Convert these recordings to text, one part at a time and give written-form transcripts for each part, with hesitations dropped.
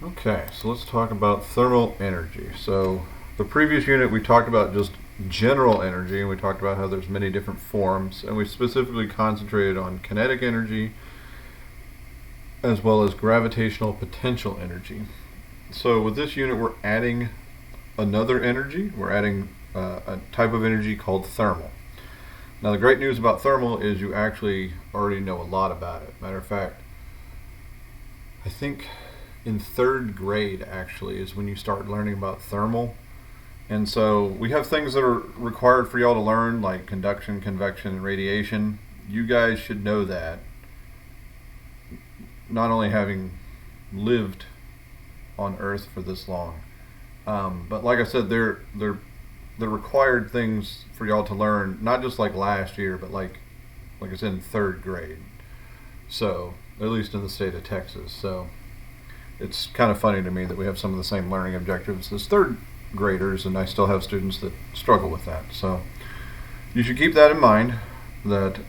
Okay, so let's talk about thermal energy. So the previous unit we talked about just general energy, and we talked about how there's many different forms, and we specifically concentrated on kinetic energy as well as gravitational potential energy. So with this unit we're adding another energy. We're adding a type of energy called thermal. Now the great news about thermal is you actually already know a lot about it. Matter of fact, I think in third grade actually is when you start learning about thermal. And so we have things that are required for y'all to learn, like conduction, convection, and radiation. You guys should know that, not only having lived on Earth for this long, but like I said, they're required things for y'all to learn, not just like last year, but like I said, in third grade. So at least in the state of Texas. So it's kind of funny to me that we have some of the same learning objectives as third graders, and I still have students that struggle with that. So you should keep that in mind, that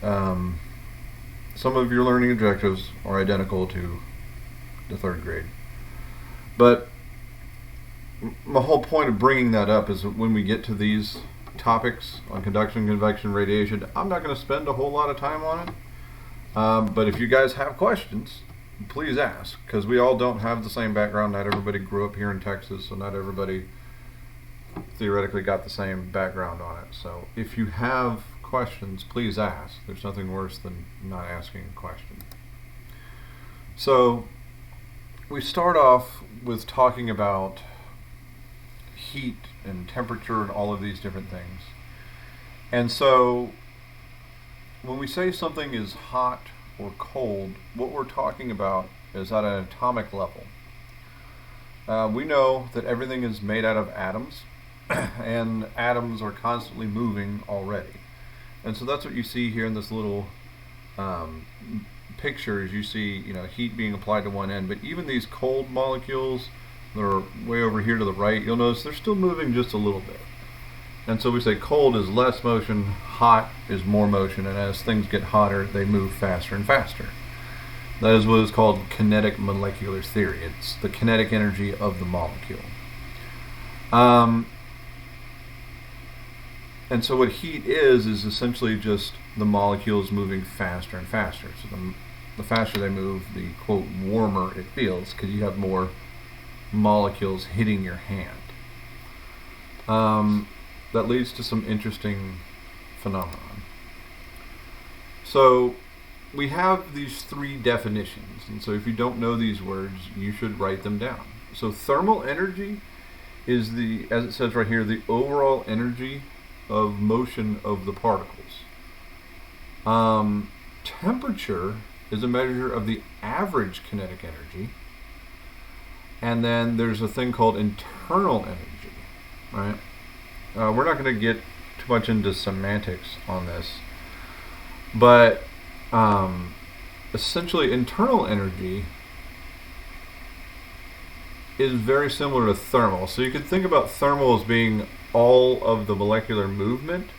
some of your learning objectives are identical to the third grade. But my whole point of bringing that up is that when we get to these topics on conduction, convection, radiation, I'm not going to spend a whole lot of time on it. But if you guys have questions, please ask, because we all don't have the same background. Not everybody grew up here in Texas, so not everybody theoretically got the same background on it. So if you have questions, please ask. There's nothing worse than not asking a question. So we start off with talking about heat and temperature and all of these different things. And so when we say something is hot or cold, what we're talking about is at an atomic level. We know that everything is made out of atoms, and atoms are constantly moving already. And so that's what you see here in this little picture. Is you see, heat being applied to one end, but even these cold molecules that are way over here to the right, you'll notice they're still moving just a little bit. And so we say cold is less motion, hot is more motion, and as things get hotter, they move faster and faster. That is what is called kinetic molecular theory. It's the kinetic energy of the molecule. And so what heat is essentially just the molecules moving faster and faster. So the faster they move, the quote warmer it feels, because you have more molecules hitting your hand. That leads to some interesting phenomenon. So we have these three definitions, and so if you don't know these words, you should write them down. So thermal energy is as it says right here, the overall energy of motion of the particles. Temperature is a measure of the average kinetic energy. And then there's a thing called internal energy, right? We're not going to get too much into semantics on this, but essentially internal energy is very similar to thermal. So you could think about thermal as being all of the molecular movement,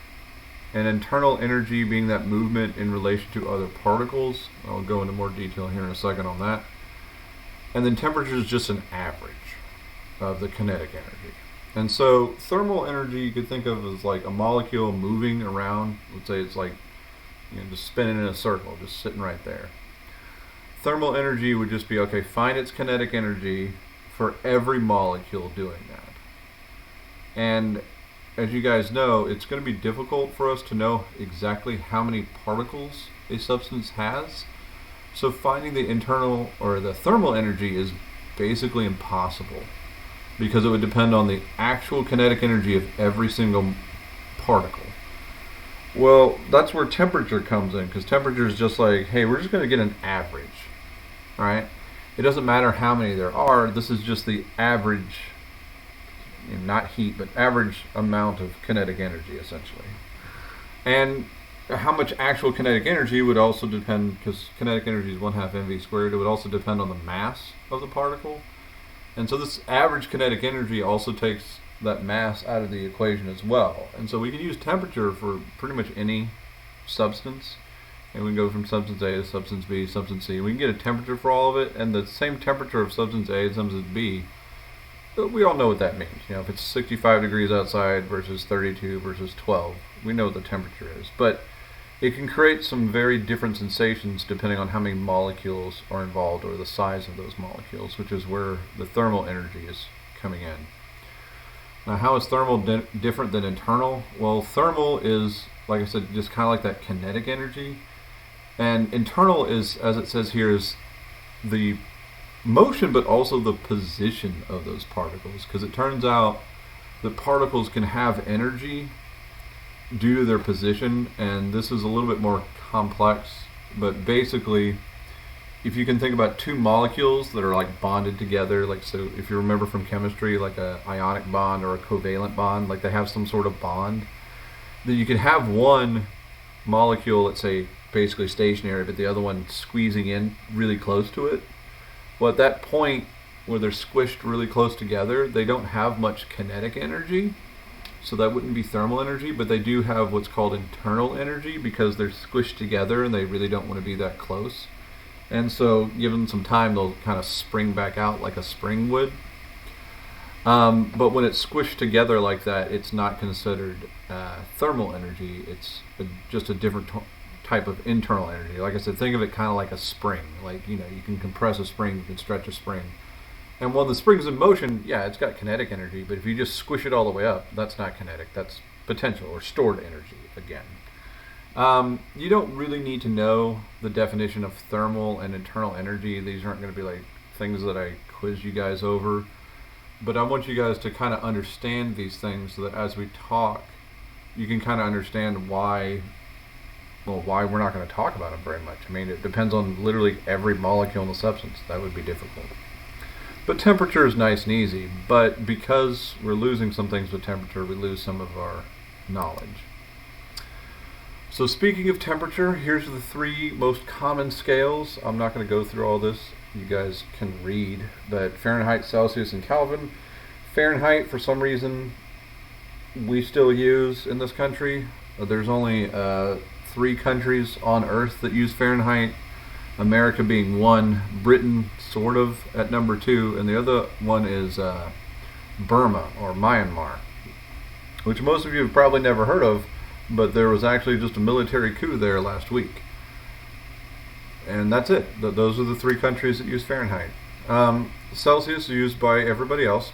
and internal energy being that movement in relation to other particles. I'll go into more detail here in a second on that. And then temperature is just an average of the kinetic energy. And so thermal energy you could think of as like a molecule moving around. Let's say it's like just spinning in a circle, just sitting right there. Thermal energy would just be, okay, find its kinetic energy for every molecule doing that. And as you guys know, it's going to be difficult for us to know exactly how many particles a substance has. So finding the internal or the thermal energy is basically impossible, because it would depend on the actual kinetic energy of every single particle. Well, that's where temperature comes in, because temperature is just like, hey, we're just going to get an average, all right? It doesn't matter how many there are. This is just the average, not heat, but average amount of kinetic energy, essentially. And how much actual kinetic energy would also depend, because kinetic energy is 1/2 mv squared, it would also depend on the mass of the particle. And so this average kinetic energy also takes that mass out of the equation as well. And so we can use temperature for pretty much any substance. and we can go from substance A to substance B, substance C. We can get a temperature for all of it, and the same temperature of substance A and substance B, we all know what that means. If it's 65 degrees outside versus 32 versus 12, we know what the temperature is. But it can create some very different sensations depending on how many molecules are involved or the size of those molecules, which is where the thermal energy is coming in. Now, how is thermal different than internal? Well, thermal is, like I said, just kind of like that kinetic energy. And internal is, as it says here, is the motion, but also the position of those particles. Because it turns out that particles can have energy due to their position, and this is a little bit more complex. But basically, if you can think about two molecules that are like bonded together, like, so if you remember from chemistry, like a ionic bond or a covalent bond, like they have some sort of bond, then you can have one molecule, let's say, basically stationary, but the other one squeezing in really close to it. Well, at that point where they're squished really close together, they don't have much kinetic energy, so that wouldn't be thermal energy, but they do have what's called internal energy because they're squished together and they really don't want to be that close. And so given them some time, they'll kind of spring back out like a spring would. But when it's squished together like that, it's not considered thermal energy. It's just a different type of internal energy. Like I said, think of it kind of like a spring. Like, you can compress a spring, you can stretch a spring. And while the spring's in motion, yeah, it's got kinetic energy, but if you just squish it all the way up, that's not kinetic, that's potential or stored energy again. You don't really need to know the definition of thermal and internal energy. These aren't going to be like things that I quiz you guys over. But I want you guys to kind of understand these things so that as we talk, you can kind of understand why we're not going to talk about them very much. I mean, it depends on literally every molecule in the substance. That would be difficult. But temperature is nice and easy. But because we're losing some things with temperature, we lose some of our knowledge. So speaking of temperature, here's the three most common scales. I'm not going to go through all this. You guys can read. But Fahrenheit, Celsius, and Kelvin. Fahrenheit, for some reason, we still use in this country. There's only 3 countries on Earth that use Fahrenheit. America being one, Britain sort of at number 2, and the other one is Burma or Myanmar, which most of you have probably never heard of, but there was actually just a military coup there last week. And that's it. Those are the 3 countries that use Fahrenheit. Celsius is used by everybody else.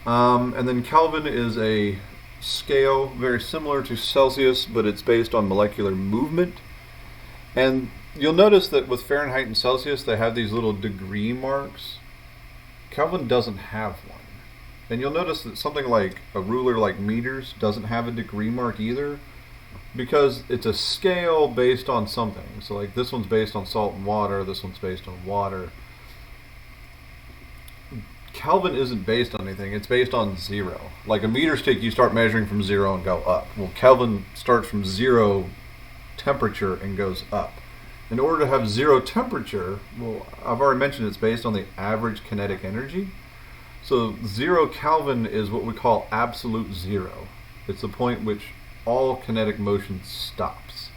And then Kelvin is a scale very similar to Celsius, but it's based on molecular movement. And you'll notice that with Fahrenheit and Celsius, they have these little degree marks. Kelvin doesn't have one. And you'll notice that something like a ruler like meters doesn't have a degree mark either, because it's a scale based on something. So like this one's based on salt and water, this one's based on water. Kelvin isn't based on anything, it's based on 0. Like a meter stick, you start measuring from 0 and go up. Well, Kelvin starts from 0 temperature and goes up. In order to have 0 temperature, well, I've already mentioned it's based on the average kinetic energy. So 0 Kelvin is what we call absolute 0. It's the point which all kinetic motion stops.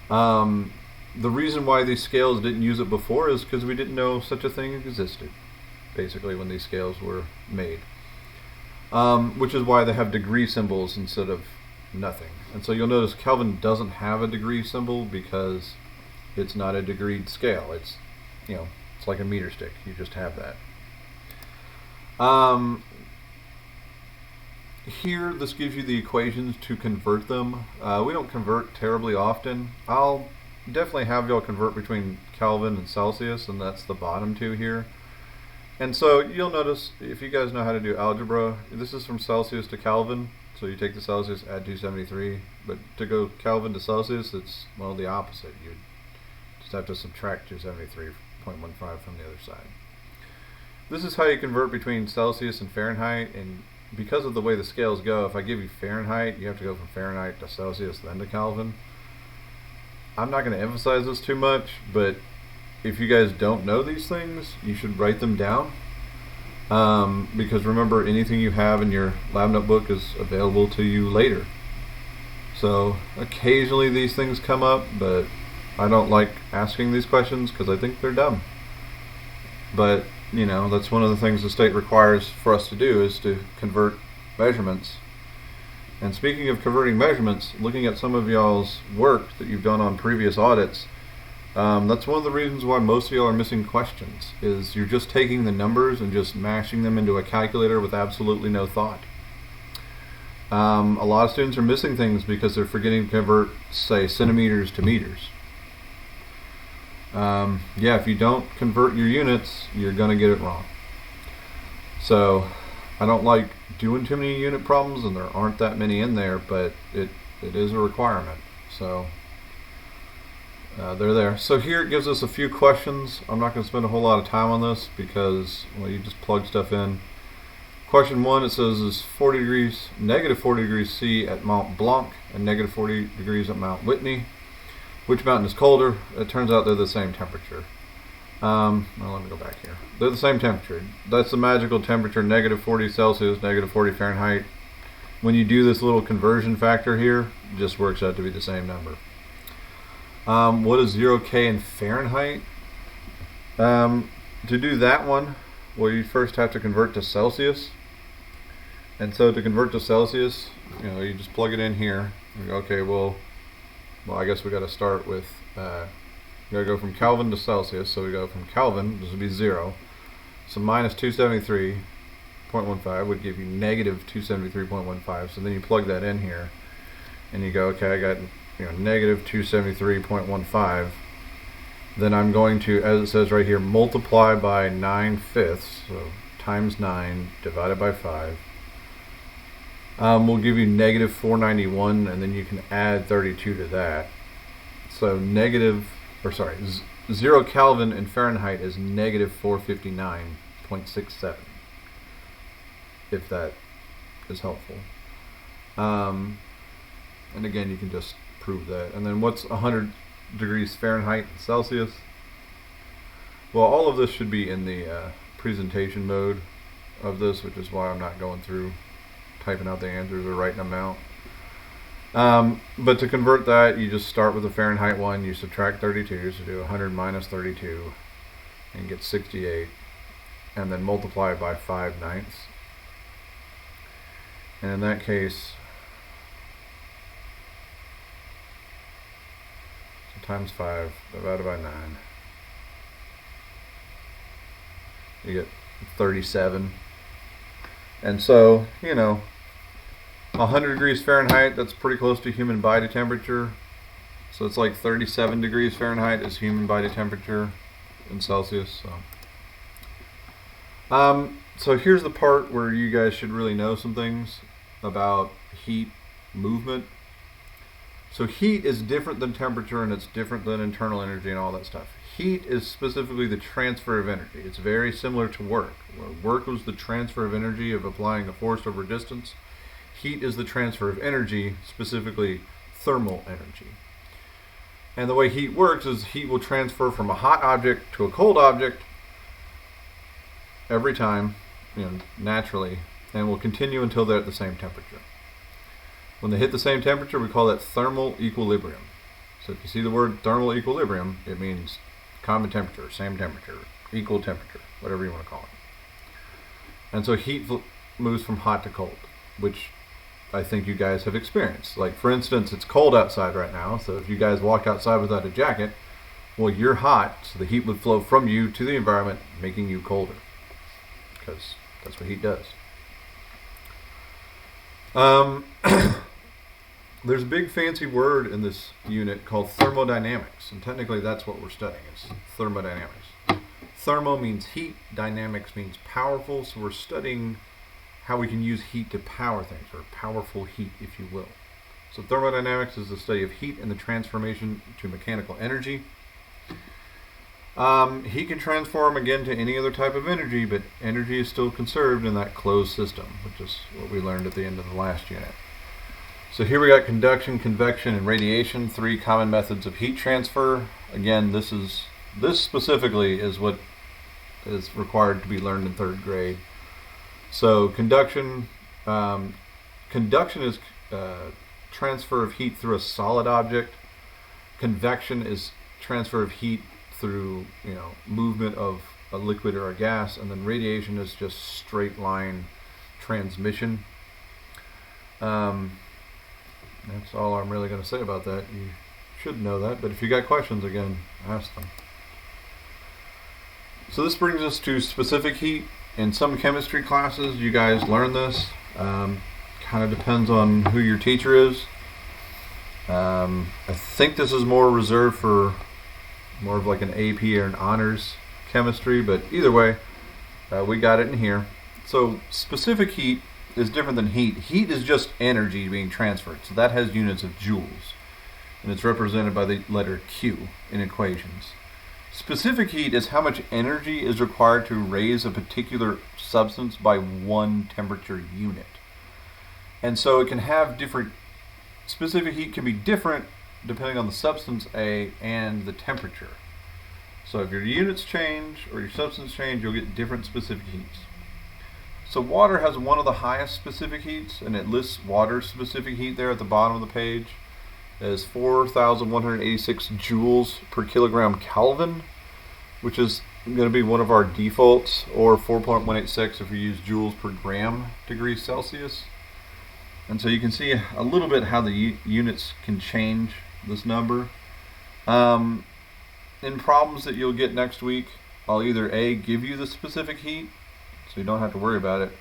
The reason why these scales didn't use it before is because we didn't know such a thing existed, basically, when these scales were made. Which is why they have degree symbols instead of nothing. And so you'll notice Kelvin doesn't have a degree symbol because it's not a degreed scale. It's, it's like a meter stick. You just have that. Here, this gives you the equations to convert them. We don't convert terribly often. I'll definitely have y'all convert between Kelvin and Celsius, and that's the bottom 2 here. And so you'll notice, if you guys know how to do algebra, this is from Celsius to Kelvin. So you take the Celsius, add 273. But to go Kelvin to Celsius, it's, well, the opposite. You just have to subtract 273.15 from the other side. This is how you convert between Celsius and Fahrenheit, and because of the way the scales go, if I give you Fahrenheit, you have to go from Fahrenheit to Celsius, then to Kelvin. I'm not going to emphasize this too much, but if you guys don't know these things, you should write them down. Because remember, anything you have in your lab notebook is available to you later. So occasionally these things come up, but I don't like asking these questions because I think they're dumb. But, that's one of the things the state requires for us to do is to convert measurements. And speaking of converting measurements, looking at some of y'all's work that you've done on previous audits, that's one of the reasons why most of y'all are missing questions, is you're just taking the numbers and just mashing them into a calculator with absolutely no thought. A lot of students are missing things because they're forgetting to convert, say, centimeters to meters. If you don't convert your units, you're going to get it wrong. So I don't like doing too many unit problems, and there aren't that many in there, but it is a requirement. So they're there. So here it gives us a few questions. I'm not going to spend a whole lot of time on this because, you just plug stuff in. Question 1, it says, is negative 40 degrees C at Mont Blanc and negative 40 degrees at Mount Whitney. Which mountain is colder? It turns out they're the same temperature. Let me go back here. They're the same temperature. That's the magical temperature, negative 40 Celsius, negative 40 Fahrenheit. When you do this little conversion factor here, it just works out to be the same number. What is 0K in Fahrenheit? To do that one, you first have to convert to Celsius. And so to convert to Celsius, you just plug it in here. Okay, well, I guess we got to start with, we got to go from Kelvin to Celsius. So we go from Kelvin, this would be 0. So minus 273.15 would give you negative 273.15. So then you plug that in here, and you go, okay, I got negative 273.15. Then I'm going to, as it says right here, multiply by 9/5, so times 9 divided by 5. We'll give you negative 491, and then you can add 32 to that. So 0 Kelvin in Fahrenheit is negative 459.67, if that is helpful. And again, you can just prove that. And then what's 100 degrees Fahrenheit in Celsius? Well, all of this should be in the presentation mode of this, which is why I'm not going through typing out the answers or writing them out. But to convert that, you just start with the Fahrenheit one, you subtract 32, so do 100 minus 32 and get 68, and then multiply it by 5/9. And in that case, so times 5 divided by 9, you get 37. And so, 100 degrees Fahrenheit, that's pretty close to human body temperature. So it's like 37 degrees Fahrenheit is human body temperature in Celsius. So here's the part where you guys should really know some things about heat movement. So heat is different than temperature, and it's different than internal energy and all that stuff. Heat is specifically the transfer of energy. It's very similar to work. Where work was the transfer of energy of applying a force over distance. Heat is the transfer of energy, specifically thermal energy. And the way heat works is heat will transfer from a hot object to a cold object every time, naturally, and will continue until they're at the same temperature. When they hit the same temperature, we call that thermal equilibrium. So if you see the word thermal equilibrium, it means common temperature, same temperature, equal temperature, whatever you want to call it. And so heat moves from hot to cold, which I think you guys have experienced. Like, for instance, it's cold outside right now, so if you guys walk outside without a jacket, well, you're hot, so the heat would flow from you to the environment, making you colder, because that's what heat does. There's a big fancy word in this unit called thermodynamics, and technically that's what we're studying, is thermodynamics. Thermo means heat, dynamics means powerful, so we're studying how we can use heat to power things, or powerful heat, if you will. So thermodynamics is the study of heat and the transformation to mechanical energy. Heat can transform again to any other type of energy, but energy is still conserved in that closed system, which is what we learned at the end of the last unit. So here we got conduction, convection, and radiation, 3 common methods of heat transfer. Again, this specifically is what is required to be learned in 3rd grade. So conduction is transfer of heat through a solid object. Convection is transfer of heat through, movement of a liquid or a gas, and then radiation is just straight line transmission. That's all I'm really going to say about that. You should know that, but if you got questions, again, ask them. So this brings us to specific heat. In some chemistry classes, you guys learn this. Kind of depends on who your teacher is. I think this is more reserved for more of like an AP or an honors chemistry, but either way, we got it in here. So specific heat is different than heat. Heat is just energy being transferred, so that has units of joules, and it's represented by the letter Q in equations. Specific heat is how much energy is required to raise a particular substance by 1 temperature unit. And so it can have different, specific heat can be different depending on the substance A and the temperature. So if your units change or your substance change, you'll get different specific heats. So water has one of the highest specific heats, and it lists water's specific heat there at the bottom of the page as 4,186 joules per kilogram Kelvin, which is going to be one of our defaults, or 4.186 if we use joules per gram degrees Celsius. And so you can see a little bit how the units can change this number. In problems that you'll get next week, I'll either A, give you the specific heat, so you don't have to worry about it,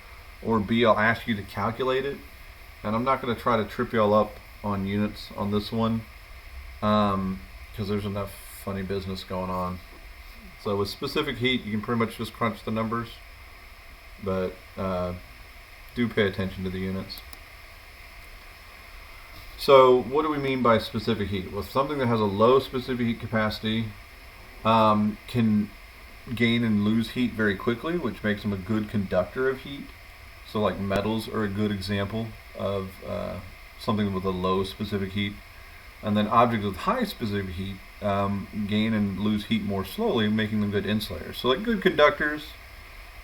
or B, I'll ask you to calculate it. And I'm not going to try to trip y'all up on units on this one, because there's enough funny business going on. So with specific heat, you can pretty much just crunch the numbers, but do pay attention to the units. So what do we mean by specific heat? Well, something that has a low specific heat capacity can gain and lose heat very quickly, which makes them a good conductor of heat. So like metals are a good example of something with a low specific heat. And then objects with high specific heat gain and lose heat more slowly, making them good insulators. So like good conductors,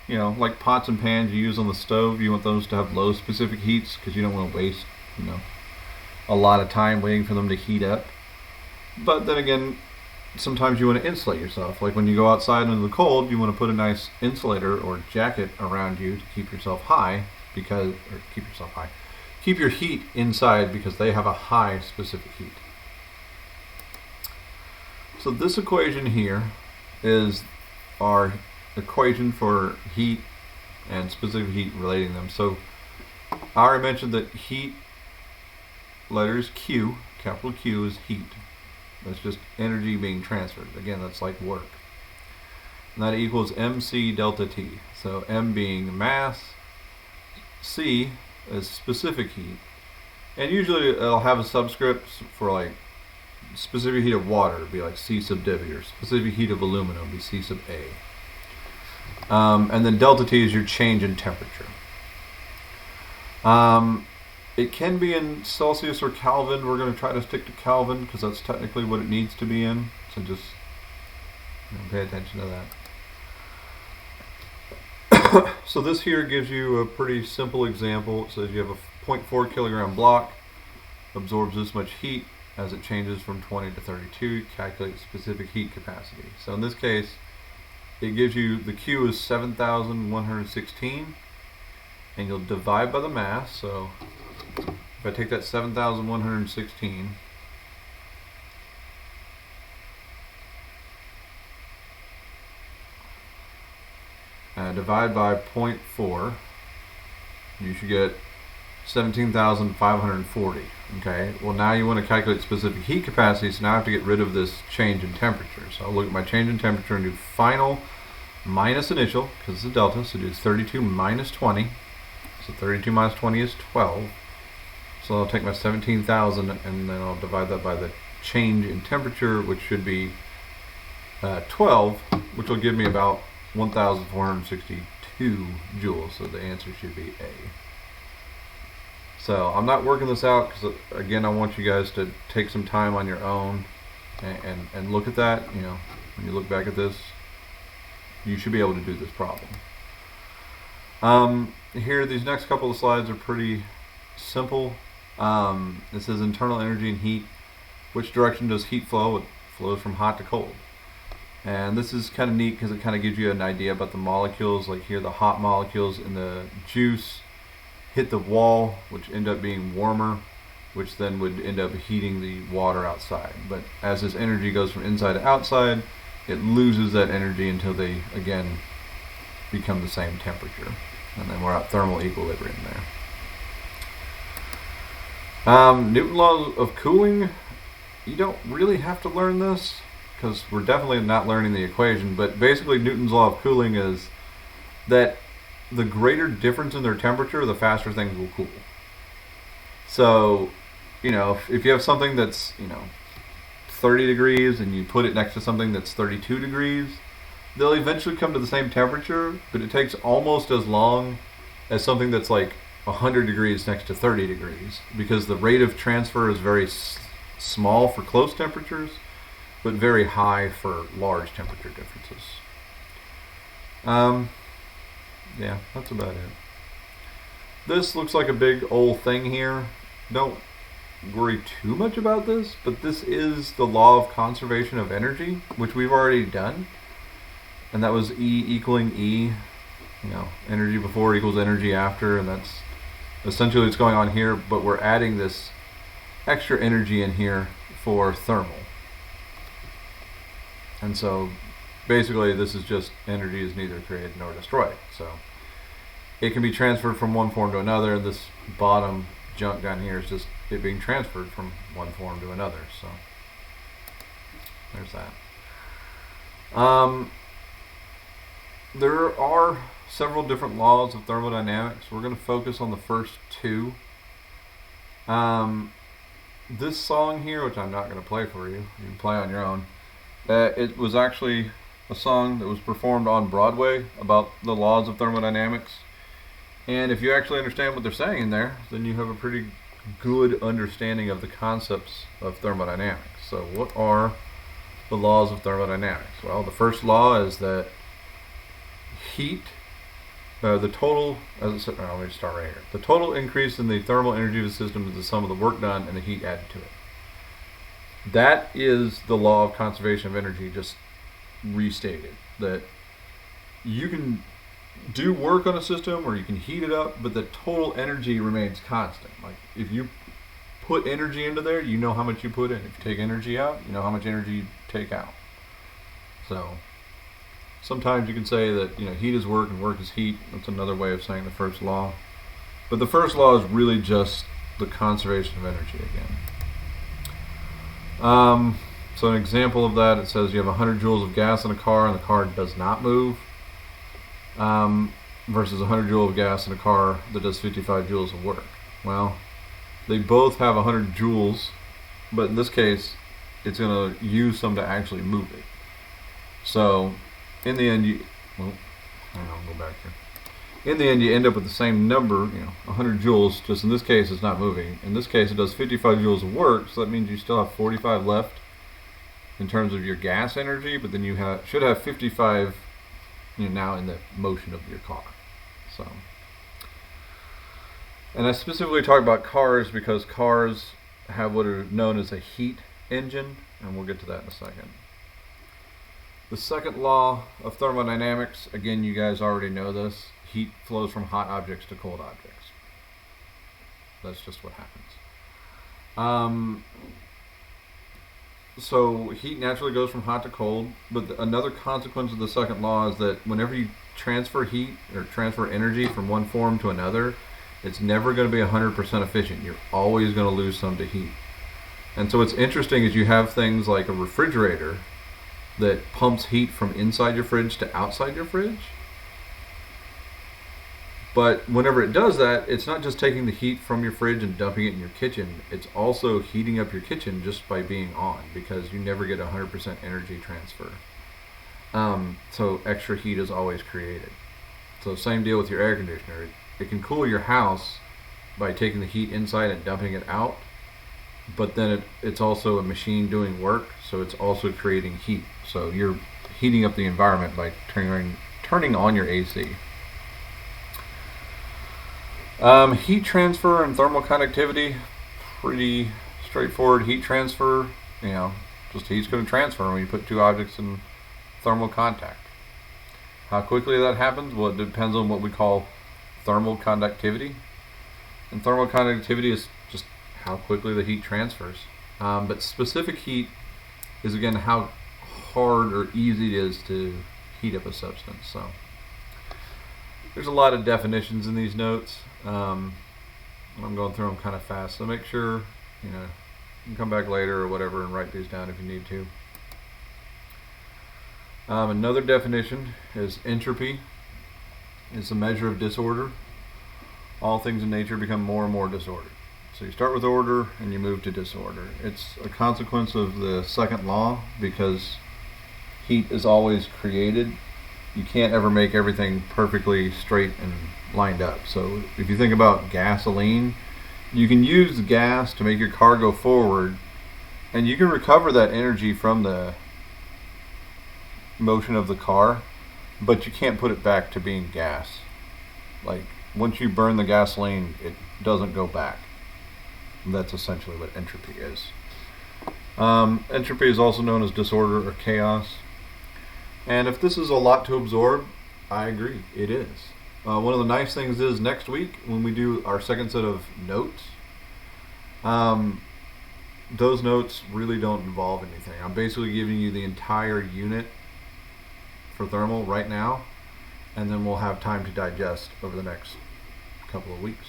like pots and pans you use on the stove, you want those to have low specific heats because you don't want to waste, a lot of time waiting for them to heat up. But then again, sometimes you want to insulate yourself. Like when you go outside into the cold, you want to put a nice insulator or jacket around you to keep yourself high, keep your heat inside because they have a high specific heat. So this equation here is our equation for heat and specific heat relating them. So I already mentioned that heat, letters Q, capital Q is heat. That's just energy being transferred. Again, that's like work. And that equals mc delta T. So m being mass, C is specific heat. And usually it'll have a subscript for like specific heat of water, it'd be like C sub W, or specific heat of aluminum would be C sub A. And then delta T is your change in temperature. It can be in Celsius or Kelvin. We're going to try to stick to Kelvin because that's technically what it needs to be in. So just pay attention to that. So this here gives you a pretty simple example. It says you have a 0.4 kilogram block, absorbs this much heat as it changes from 20 to 32. Calculate specific heat capacity. So in this case, it gives you the Q is 7,116, and you'll divide by the mass. So if I take that 7,116 divide by 0.4, you should get 17,540. Okay, well now you want to calculate specific heat capacity, so now I have to get rid of this change in temperature. So I'll look at my change in temperature and do final minus initial, because it's a delta, so do 32 minus 20. So 32 minus 20 is 12. So I'll take my 17,000 and then I'll divide that by the change in temperature, which should be 12, which will give me about 1,462 joules. So the answer should be A. So I'm not working this out because, again, I want you guys to take some time on your own and look at that. When you look back at this, you should be able to do this problem. Here, these next couple of slides are pretty simple. It says internal energy and heat. Which direction does heat flow? It flows from hot to cold. And this is kind of neat because it kind of gives you an idea about the molecules. Like here, the hot molecules in the juice hit the wall, which end up being warmer, which then would end up heating the water outside. But as this energy goes from inside to outside, it loses that energy until they, again, become the same temperature. And then we're at thermal equilibrium there. Newton's law of cooling, you don't really have to learn this because we're definitely not learning the equation, but basically Newton's law of cooling is that the greater difference in their temperature, the faster things will cool. So, if you have something that's, 30 degrees and you put it next to something that's 32 degrees, they'll eventually come to the same temperature, but it takes almost as long as something that's like 100 degrees next to 30 degrees because the rate of transfer is very small for close temperatures, but very high for large temperature differences. Yeah, that's about it. This looks like a big old thing here. Don't worry too much about this, but this is the law of conservation of energy, which we've already done. And that was E equaling E, energy before equals energy after, and that's essentially what's going on here, but we're adding this extra energy in here for thermal. And so basically this is just energy is neither created nor destroyed. So it can be transferred from one form to another. This bottom junk down here is just it being transferred from one form to another. So there's that. There are several different laws of thermodynamics. We're going to focus on the first two. This song here, which I'm not going to play for you, you can play on your own. It was actually a song that was performed on Broadway about the laws of thermodynamics. And if you actually understand what they're saying in there, then you have a pretty good understanding of the concepts of thermodynamics. So what are the laws of thermodynamics? Well, the first law is that heat, the total, let me start right here. The total increase in the thermal energy of the system is the sum of the work done and the heat added to it. That is the law of conservation of energy, just restated. That you can do work on a system or you can heat it up, but the total energy remains constant. Like if you put energy into there, you know how much you put in. If you take energy out, you know how much energy you take out. So sometimes you can say that heat is work and work is heat. That's another way of saying the first law. But the first law is really just the conservation of energy again. So an example of that, it says you have 100 joules of gas in a car and the car does not move, versus 100 joules of gas in a car that does 55 joules of work. Well, they both have 100 joules, but in this case, it's going to use some to actually move it. So in the end, I'll go back here. In the end, you end up with the same number, 100 joules, just in this case it's not moving. In this case it does 55 joules of work, so that means you still have 45 left in terms of your gas energy, but then you should have 55 now in the motion of your car. So, and I specifically talk about cars because cars have what are known as a heat engine, and we'll get to that in a second. The second law of thermodynamics, again, you guys already know this. Heat flows from hot objects to cold objects. That's just what happens. So heat naturally goes from hot to cold, but another consequence of the second law is that whenever you transfer heat or transfer energy from one form to another, it's never going to be 100% efficient. You're always going to lose some to heat. And so what's interesting is you have things like a refrigerator that pumps heat from inside your fridge to outside your fridge. But whenever it does that, it's not just taking the heat from your fridge and dumping it in your kitchen. It's also heating up your kitchen just by being on, because you never get 100% energy transfer. So extra heat is always created. So same deal with your air conditioner. It can cool your house by taking the heat inside and dumping it out, but then it's also a machine doing work, so it's also creating heat. So you're heating up the environment by turning on your AC. Heat transfer and thermal conductivity, pretty straightforward heat transfer. Just heat's going to transfer when you put two objects in thermal contact. How quickly that happens? Well, it depends on what we call thermal conductivity. And thermal conductivity is just how quickly the heat transfers. But specific heat is, again, how hard or easy it is to heat up a substance. So there's a lot of definitions in these notes. I'm going through them kind of fast, so make sure you can come back later or whatever and write these down if you need to. Another definition is entropy. It's a measure of disorder. All things in nature become more and more disordered. So you start with order and you move to disorder. It's a consequence of the second law, because heat is always created. You can't ever make everything perfectly straight and lined up. So if you think about gasoline, you can use gas to make your car go forward, and you can recover that energy from the motion of the car, but you can't put it back to being gas. Like, once you burn the gasoline, it doesn't go back. That's essentially what entropy is. Entropy is also known as disorder or chaos. And if this is a lot to absorb, I agree, it is. One of the nice things is next week, when we do our second set of notes, those notes really don't involve anything. I'm basically giving you the entire unit for thermal right now, and then we'll have time to digest over the next couple of weeks.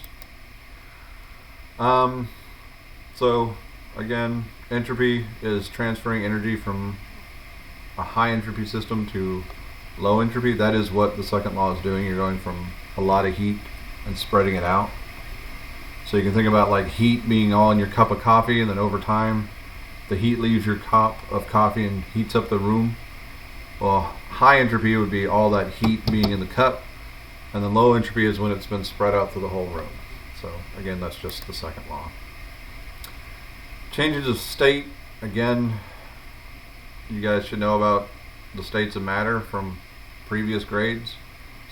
So again, entropy is transferring energy from a high entropy system to low entropy. That is what the second law is doing. You're going from a lot of heat and spreading it out. So you can think about like heat being all in your cup of coffee, and then over time the heat leaves your cup of coffee and heats up the room. Well, high entropy would be all that heat being in the cup, and then low entropy is when it's been spread out through the whole room. So again, that's just the second law. Changes of state, again, you guys should know about the states of matter from previous grades.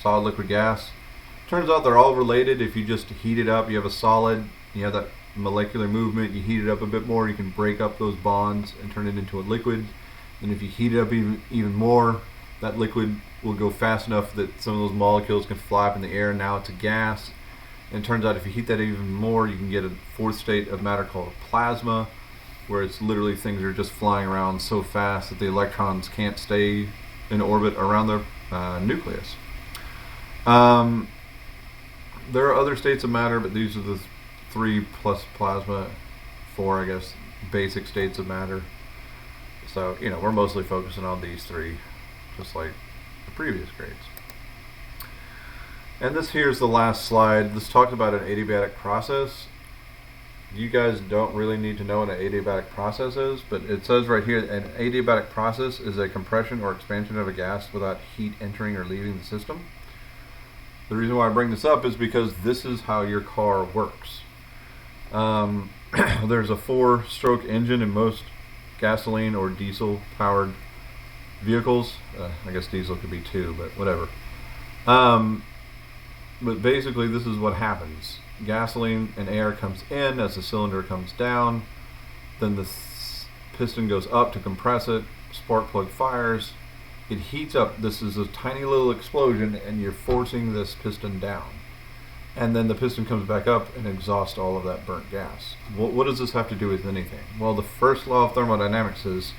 Solid, liquid, gas. Turns out they're all related. If you just heat it up, you have a solid, you have that molecular movement, you heat it up a bit more, you can break up those bonds and turn it into a liquid. And if you heat it up even more, that liquid will go fast enough that some of those molecules can fly up in the air. Now it's a gas. And it turns out if you heat that even more, you can get a fourth state of matter called a plasma, where it's literally things are just flying around so fast that the electrons can't stay in orbit around their nucleus. There are other states of matter, but these are the 3 plus plasma, 4, I guess, basic states of matter. So, we're mostly focusing on these 3, just like the previous grades. And this here's the last slide. This talks about an adiabatic process. You guys don't really need to know what an adiabatic process is, but it says right here, an adiabatic process is a compression or expansion of a gas without heat entering or leaving the system. The reason why I bring this up is because this is how your car works. There's a 4-stroke engine in most gasoline or diesel powered vehicles. I guess diesel could be 2, but whatever. But basically this is what happens. Gasoline and air comes in as the cylinder comes down, then the piston goes up to compress it, spark plug fires, it heats up. This is a tiny little explosion, and you're forcing this piston down, and then the piston comes back up and exhausts all of that burnt gas. What does this have to do with anything? Well, the first law of thermodynamics is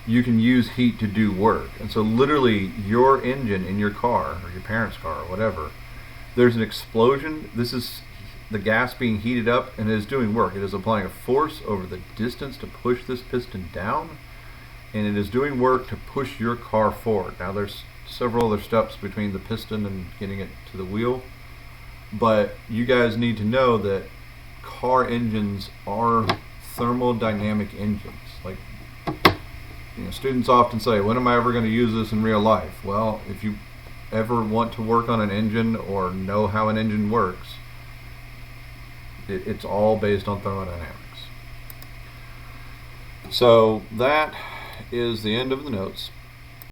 you can use heat to do work. And so literally your engine in your car or your parents' car or whatever, there's an explosion. This is the gas being heated up, and it is doing work. It is applying a force over the distance to push this piston down, and it is doing work to push your car forward. Now there's several other steps between the piston and getting it to the wheel, but you guys need to know that car engines are thermodynamic engines. Like, students often say, when am I ever going to use this in real life? Well, if you ever want to work on an engine or know how an engine works, it's all based on thermodynamics. So that is the end of the notes.